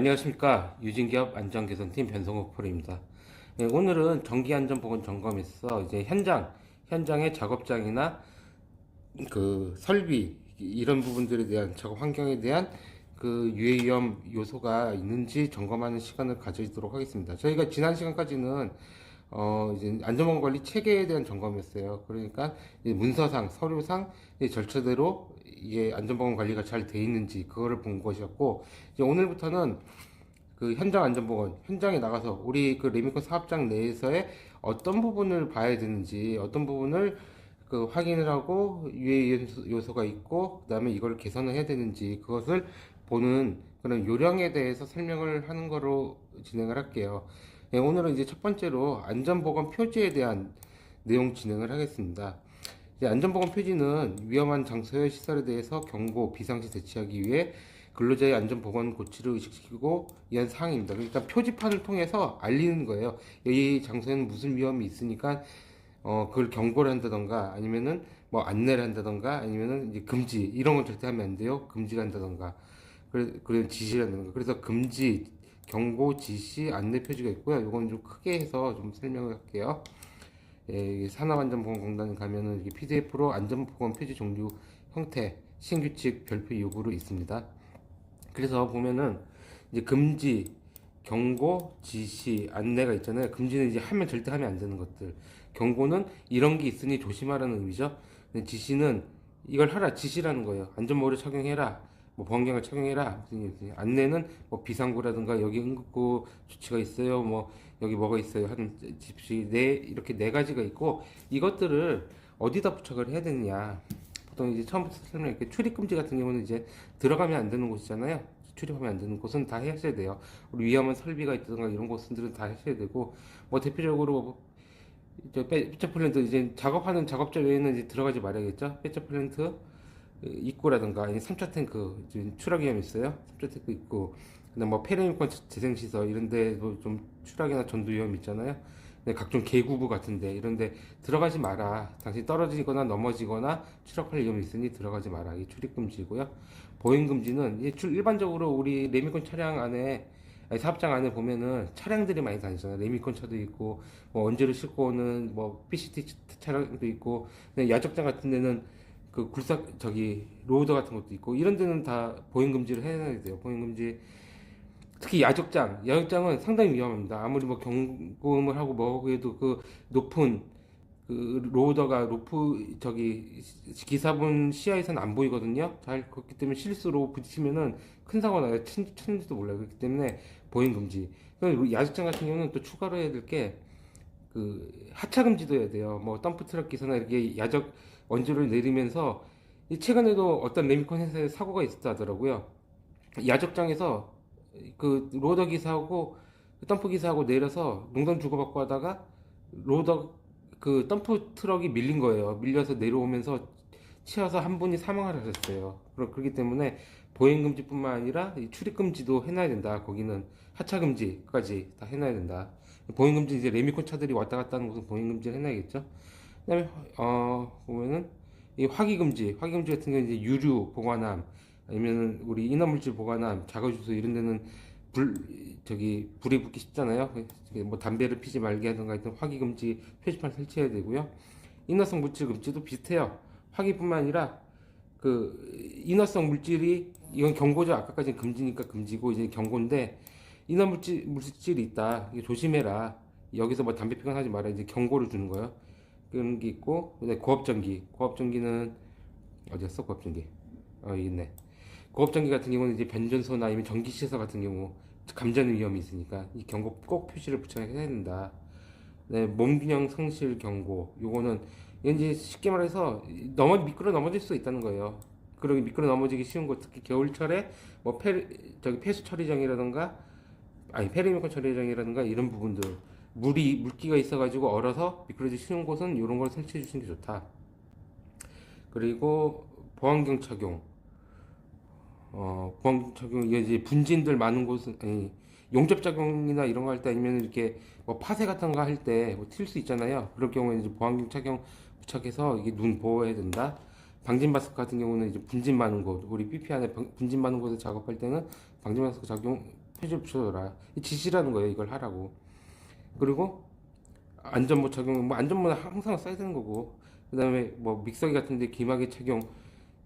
안녕하십니까. 유진기업 안전개선팀 변성욱 프로입니다. 네, 오늘은 정기안전보건 점검에서 이제 현장의 작업장이나 그 설비, 이런 부분들에 대한 작업 환경에 대한 그 유해 위험 요소가 있는지 점검하는 시간을 가지도록 하겠습니다. 저희가 지난 시간까지는 이제 안전보건 관리 체계에 대한 점검이었어요. 그러니까 이제 문서상, 서류상 이제 절차대로 이게 안전보건 관리가 잘 돼 있는지 그거를 본 것이었고, 이제 오늘부터는 그 현장 안전보건, 현장에 나가서 우리 그 레미콘 사업장 내에서의 어떤 부분을 봐야 되는지, 어떤 부분을 그 확인을 하고 유해 요소가 있고, 그다음에 이걸 개선을 해야 되는지 그것을 보는 그런 요령에 대해서 설명을 하는 거로 진행을 할게요. 네, 오늘은 이제 첫 번째로 안전보건 표지에 대한 내용 진행을 하겠습니다. 이제 안전보건 표지는 위험한 장소의 시설에 대해서 경고, 비상시 대처하기 위해 근로자의 안전보건 고취를 의식시키고 위한 사항입니다. 그러니까 표지판을 통해서 알리는 거예요. 이 장소에는 무슨 위험이 있으니까 그걸 경고를 한다던가, 아니면은 뭐 안내를 한다던가, 아니면은 이제 금지, 이런 건 절대 하면 안 돼요. 금지를 한다던가, 그런 지시를 한다던가. 그래서 금지, 경고, 지시, 안내 표지가 있고요. 이건 좀 크게 해서 좀 설명을 할게요. 예, 산업안전보건공단 가면은 이게 PDF로 안전보건 표지 종류, 형태, 신규칙, 별표 요구로 있습니다. 그래서 보면은 이제 금지, 경고, 지시, 안내가 있잖아요. 금지는 이제 절대 하면 안 되는 것들. 경고는 이런 게 있으니 조심하라는 의미죠. 근데 지시는 이걸 하라, 지시라는 거예요. 안전모를 착용해라, 뭐 보안경을 착용해라. 안내는 뭐 비상구라든가 여기 응급구 조치가 있어요, 뭐 여기 뭐가 있어요 하는 지시, 이렇게 네 가지가 있고, 이것들을 어디다 부착을 해야 되느냐. 보통 이제 처음부터 설명할게. 출입금지 같은 경우는 이제 들어가면 안 되는 곳이잖아요. 출입하면 안 되는 곳은 다 하셔야 돼요. 우리 위험한 설비가 있다든가 이런 곳들은 다 하셔야 되고, 뭐 대표적으로 이제 배처 플랜트, 이제 작업하는 작업자 외에는 이제 들어가지 말아야겠죠. 배처 플랜트 입구라든가, 아니 3차 탱크, 지금 추락 위험 있어요. 3차 탱크 있고, 그다음 뭐 폐렴유관 재생시설 이런데 좀 추락이나 전도 위험 있잖아요. 네, 각종 계구부 같은데 이런데 들어가지 마라. 당신 떨어지거나 넘어지거나 추락할 위험이 있으니 들어가지 마라. 이게 출입금지고요. 보행금지는 일반적으로 우리 레미콘 차량 안에, 아니, 사업장 안에 보면은 차량들이 많이 다니잖아요. 레미콘 차도 있고, 뭐 원재료 싣고 오는 뭐 PCT 차량도 있고, 야적장 같은 데는 그 로더 같은 것도 있고, 이런 데는 다 보행금지를 해놔야 돼요. 보행금지. 특히 야적장은 상당히 위험합니다. 아무리 뭐 경고음을 하고 뭐 해도 그 높은 그 로더가 기사분 시야에서는 안 보이거든요. 잘, 그렇기 때문에 실수로 부딪히면은 큰 사고 나요. 치는지도 몰라요. 그렇기 때문에 보행 금지. 야적장 같은 경우는 또 추가로 해야 될 게 그 하차 금지도 해야 돼요. 뭐 덤프 트럭 기사나 이렇게 야적 원주를 내리면서, 최근에도 어떤 레미콘 회사에 사고가 있었다 하더라고요. 야적장에서 그 로더 기사하고 덤프 기사하고 내려서 농담 주고받고 하다가 로더 그 덤프 트럭이 밀린 거예요. 밀려서 내려오면서 치여서 한 분이 사망을 하셨어요. 그렇기 때문에 보행금지뿐만 아니라 출입금지도 해놔야 된다. 거기는 하차금지까지 다 해놔야 된다. 보행금지, 이제 레미콘 차들이 왔다 갔다 하는 곳은 보행금지를 해놔야겠죠. 그다음에 보면은 이 화기금지 같은 경우는 이제 유류 보관함, 아니면은 우리 인화물질 보관함, 자가주소 이런 데는 불 불이 붙기 쉽잖아요. 뭐 담배를 피지 말게 하든가 하여튼 화기금지 표지판 설치해야 되고요. 인화성 물질 금지도 비슷해요. 화기뿐만 아니라 그 인화성 물질이, 이건 경고죠. 아까까지는 금지니까 금지고 이제 경고인데, 물질이 있다. 이거 조심해라. 여기서 뭐 담배 피건 하지 마라. 이제 경고를 주는 거예요. 그런 게 있고, 그다음에 고압전기는 어디였어? 고압전기. 여기 있네. 고압전기 같은 경우는 이제 변전소나 아니면 전기시설 같은 경우 감전 위험이 있으니까 이 경고 꼭 표시를 붙여야 된다. 네, 몸균형 상실 경고. 요거는 이제 쉽게 말해서 미끄러 넘어질 수 있다는 거예요. 그리고 미끄러 넘어지기 쉬운 거, 특히 겨울철에 뭐 폐수 처리장이라든가, 아니 폐리미건 처리장이라든가 이런 부분들, 물기가 있어가지고 얼어서 미끄러지기 쉬운 곳은 이런 걸 설치해 주시는 게 좋다. 그리고 보안경 착용. 보안 적용, 이제 분진들 많은 곳은, 아니, 용접 작용이나 이런 거 할 때, 아니면 이렇게 뭐 파쇄 같은 거 할 때 튈 수 있잖아요. 그럴 경우에 이제 보안경 착용 부착해서 이게 눈 보호해야 된다. 방진 마스크 같은 경우는 이제 분진 많은 곳, 우리 PP 안에 분진 많은 곳에 작업할 때는 방진 마스크 표지를 붙여줘라. 지시라는 거예요. 이걸 하라고. 그리고 안전모 착용, 뭐 안전모는 항상 써야 되는 거고, 그 다음에 뭐 믹서기 같은데 기막이 착용,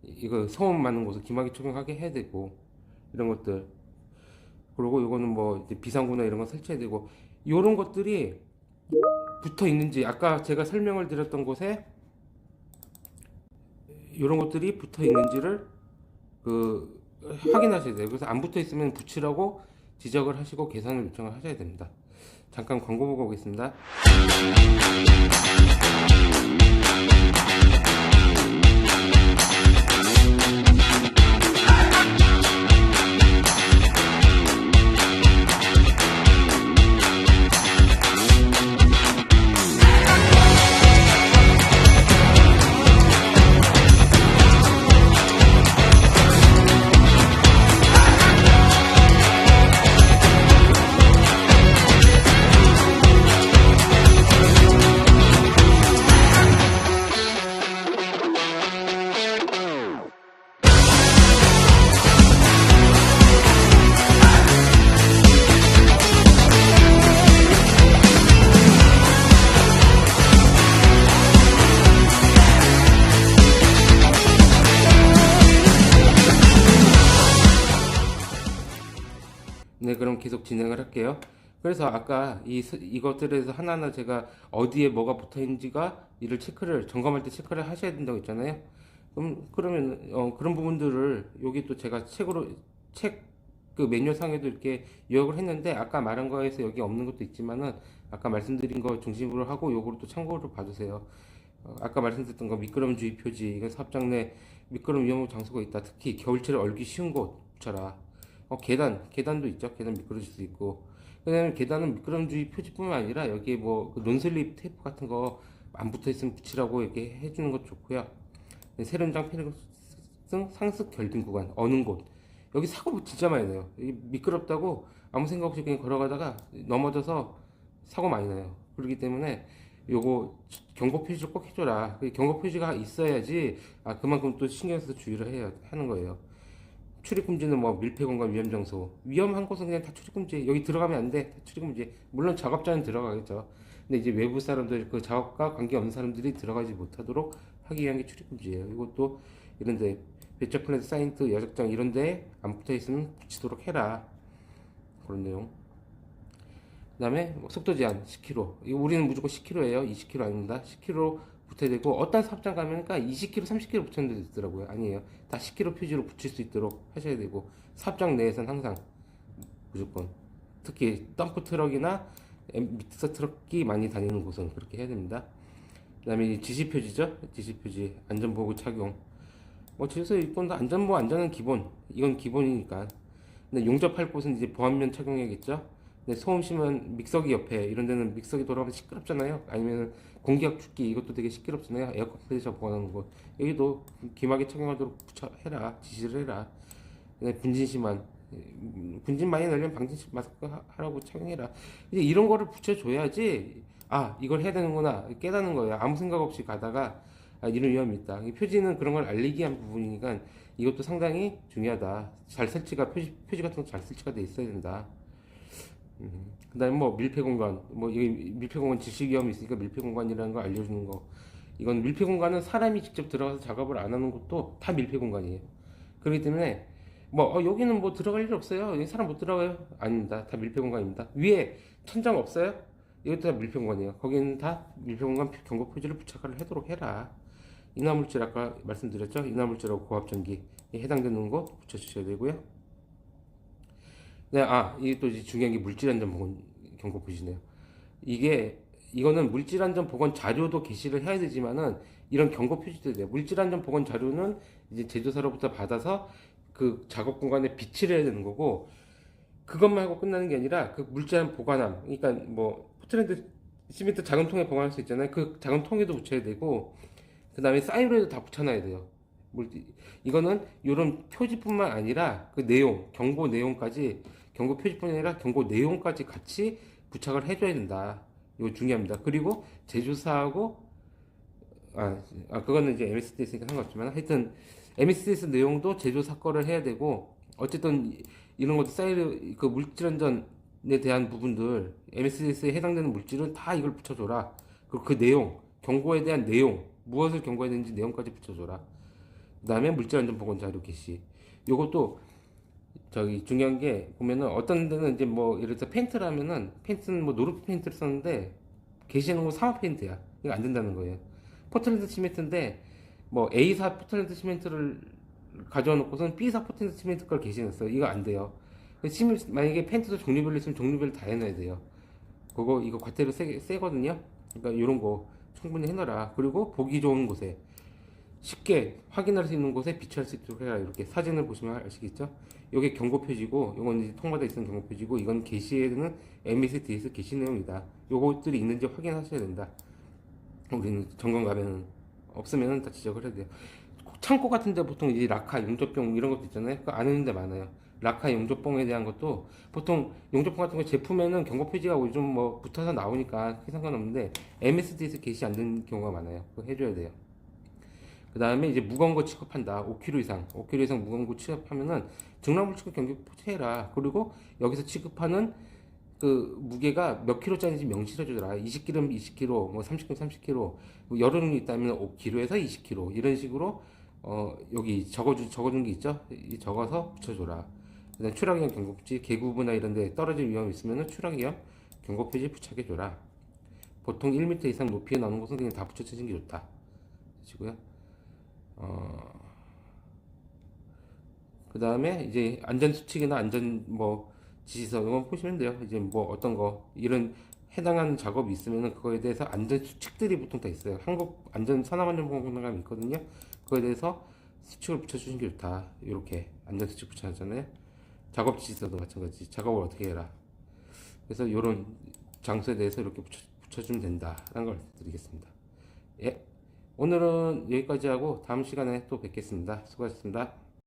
이거 소음 많은 곳에 기막이 착용하게 해야 되고, 이런 것들. 그리고 이거는 뭐 이제 비상구나 이런 거 설치해야 되고, 이런 것들이 붙어 있는지, 아까 제가 설명을 드렸던 곳에 이런 것들이 붙어 있는지를 그 확인하셔야 돼요. 그래서 안 붙어 있으면 붙이라고 지적을 하시고 계산을 요청을 하셔야 됩니다. 잠깐 광고 보고 오겠습니다. 네, 그럼 계속 진행을 할게요. 그래서 아까 이것들에서 하나하나 제가 어디에 뭐가 붙어 있는지가 이를 체크를, 점검할 때 체크를 하셔야 된다고 했잖아요. 그러면, 그런 부분들을 여기 또 제가 그 매뉴얼상에도 이렇게 요약을 했는데, 아까 말한 거에서 여기 없는 것도 있지만은, 아까 말씀드린 거 중심으로 하고 요거를 또 참고로 봐주세요. 아까 말씀드렸던 거 미끄럼 주의 표지, 이건 사업장 내 미끄럼 위험 장소가 있다. 특히 겨울철에 얼기 쉬운 곳 붙여라. 계단도 있죠. 계단 미끄러질 수 있고. 그다음에 계단은 미끄럼 주의 표지뿐만 아니라 여기에 뭐그 논슬립 테이프 같은 거 안 붙어 있으면 붙이라고 이렇게 해주는 것도 좋고요. 네, 세련장 편의성 상습 결빙 구간 어느 곳, 여기 사고 진짜 많이 나요. 여기 미끄럽다고 아무 생각 없이 그냥 걸어가다가 넘어져서 사고 많이 나요. 그렇기 때문에 요거 경고 표시를 꼭 해줘라. 경고 표시가 있어야지 그만큼 또 신경 써서 주의를 해야 하는 거예요. 출입 금지는 뭐 밀폐 공간 위험 장소, 위험한 곳은 그냥 다 출입 금지. 여기 들어가면 안 돼. 다 출입 금지. 물론 작업자는 들어가겠죠. 근데 이제 외부 사람들, 그 작업과 관계없는 사람들이 들어가지 못하도록 하기 위한 게 출입 금지예요. 이것도 이런데 배차 플랜트, 사이트, 야적장 이런데 안 붙어 있으면 붙이도록 해라. 그런 내용. 그다음에 속도 제한 10km. 이거 우리는 무조건 10km예요. 20km 아닙니다. 10km 붙여야 되고, 어떤 사업장 가면니까 20km, 30km 붙였는 데도 있더라고요. 아니에요. 다 10km 표지로 붙일 수 있도록 하셔야 되고, 사업장 내에서는 항상 무조건. 특히 덤프 트럭이나 미क्서 트럭이 많이 다니는 곳은 그렇게 해야 됩니다. 그다음에 지시 표지죠. 지시 표지, 안전보호 착용. 뭐 제주서 일본도 안전보호, 안전은 기본. 이건 기본이니까. 근데 용접할 곳은 이제 보안면 착용해야겠죠. 근데 소음 심한 믹서기 옆에 이런 데는 믹서기 돌아가면 시끄럽잖아요. 아니면 공기압 축기, 이것도 되게 시끄럽잖아요. 에어컨 프레셔 보관하는 곳, 여기도 기막에 착용하도록 해라. 지시를 해라. 분진 심한, 분진 많이 날리면 방진 마스크 하라고 착용해라. 이제 이런 거를 붙여줘야지 이걸 해야 되는구나 깨닫는 거예요. 아무 생각 없이 가다가 이런 위험이 있다. 이 표지는 그런 걸 알리기 위한 부분이니까 이것도 상당히 중요하다. 잘 설치가, 표지 같은 거 잘 설치가 돼 있어야 된다. 그다음에 뭐 밀폐 공간, 뭐 여기 밀폐 공간 지시 위험이 있으니까 밀폐 공간이라는 걸 알려주는 거. 이건 밀폐 공간은 사람이 직접 들어가서 작업을 안 하는 것도 다 밀폐 공간이에요. 그렇기 때문에 뭐 여기는 뭐 들어갈 일 없어요. 여기 사람 못 들어가요. 아닙니다. 다 밀폐 공간입니다. 위에 천장 없어요? 이것도 다 밀폐 공간이에요. 거기는 다 밀폐 공간 경고 표지를 부착을 하도록 해라. 인화물질, 아까 말씀드렸죠. 인화물질하고 고압전기에 해당되는 거 붙여주셔야 되고요. 네, 이게 또 이제 중요한 게 물질안전보건 경고 표시네요. 이거는 물질안전보건 자료도 게시를 해야 되지만은 이런 경고 표시도 돼요. 물질안전보건 자료는 이제 제조사로부터 받아서 그 작업 공간에 비치를 해야 되는 거고, 그것만 하고 끝나는 게 아니라 그 물질안 보관함, 그러니까 뭐 포트랜드 시멘트 작은 통에 보관할 수 있잖아요. 그 작은 통에도 붙여야 되고, 그 다음에 사이로에도 다 붙여놔야 돼요. 이거는 이런 표지뿐만 아니라 그 내용, 경고 내용까지, 경고 표지뿐만 아니라 경고 내용까지 같이 부착을 해줘야 된다. 이거 중요합니다. 그리고 제조사하고 그거는 이제 MSD에 있으니까 상관없지만, 하여튼 MSD에서 내용도 제조사 거를 해야 되고, 어쨌든 이런 것도 사이드 그 물질 안전에 대한 부분들 MSDS에 해당되는 물질은 다 이걸 붙여줘라. 그리고 그 내용, 경고에 대한 내용, 무엇을 경고해야 되는지 내용까지 붙여줘라. 그다음에 물질 안전 보건 자료 게시. 요것도 저기 중요한 게 보면은 어떤 데는 이제 뭐 예를 들어서 페인트라면은 페인트는 뭐 노르 페인트를 썼는데 게시하는 건 사마 페인트야. 이거 안 된다는 거예요. 포틀랜드 시멘트인데 뭐 A사 포틀랜드 시멘트를 가져와 놓고선 B사 포틀랜드 시멘트 걸 게시했어요. 이거 안 돼요. 만약에 페인트도 종류별로 있으면 종류별로 다 해놔야 돼요. 그거 이거 과태료 세거든요. 그러니까 이런 거 충분히 해놔라. 그리고 보기 좋은 곳에 쉽게 확인할 수 있는 곳에 비치할 수 있도록 해라. 이렇게 사진을 보시면 아시겠죠? 이게 경고 표지고, 이건 이제 통과되어 있는 경고 표지고, 이건 게시에는 MSDS 게시 내용이다. 요것들이 있는지 확인하셔야 된다. 우리는 점검 가면은 없으면은 다 지적을 해야 돼요. 창고 같은데 보통 이제 라카, 용접병 이런 것도 있잖아요. 그거 안 있는 데 많아요. 라카, 용접병에 대한 것도 보통 용접병 같은 거 제품에는 경고 표지가 요즘 뭐 붙어서 나오니까 크게 상관없는데 MSD에서 게시 안 되는 경우가 많아요. 그거 해줘야 돼요. 그 다음에 이제 무거운 거 취급한다. 5kg 이상. 5kg 이상 무거운 거 취급하면은 증량물 취급 경고 표시해라. 그리고 여기서 취급하는 그 무게가 몇 킬로짜리인지 명시해주더라. 20kg면 20kg, 뭐 30kg, 30kg, 뭐 여러 종류 있다면 5kg에서 20kg 이런 식으로 여기 적어준 게 있죠. 이 적어서 붙여줘라. 그다음 추락위험 경고표지, 계구부나 이런데 떨어질 위험이 있으면은 추락위험 경고표지 부착해줘라. 보통 1m 이상 높이에 나오는 곳은 그냥 다 붙여주는 게 좋다. 시고요. 그 다음에 이제 안전수칙이나 안전 뭐 지시서 이거 보시면 돼요. 이제 뭐 어떤 거 이런 해당하는 작업이 있으면은 그거에 대해서 안전수칙들이 보통 다 있어요. 한국 산업안전보건공단이 있거든요. 그거에 대해서 수칙을 붙여주시는 게 좋다. 이렇게 안전수칙 붙여놨잖아요. 작업 지시서도 마찬가지. 작업을 어떻게 해라. 그래서 이런 장소에 대해서 이렇게 붙여주면 된다라는 걸 드리겠습니다. 예. 오늘은 여기까지 하고 다음 시간에 또 뵙겠습니다. 수고하셨습니다.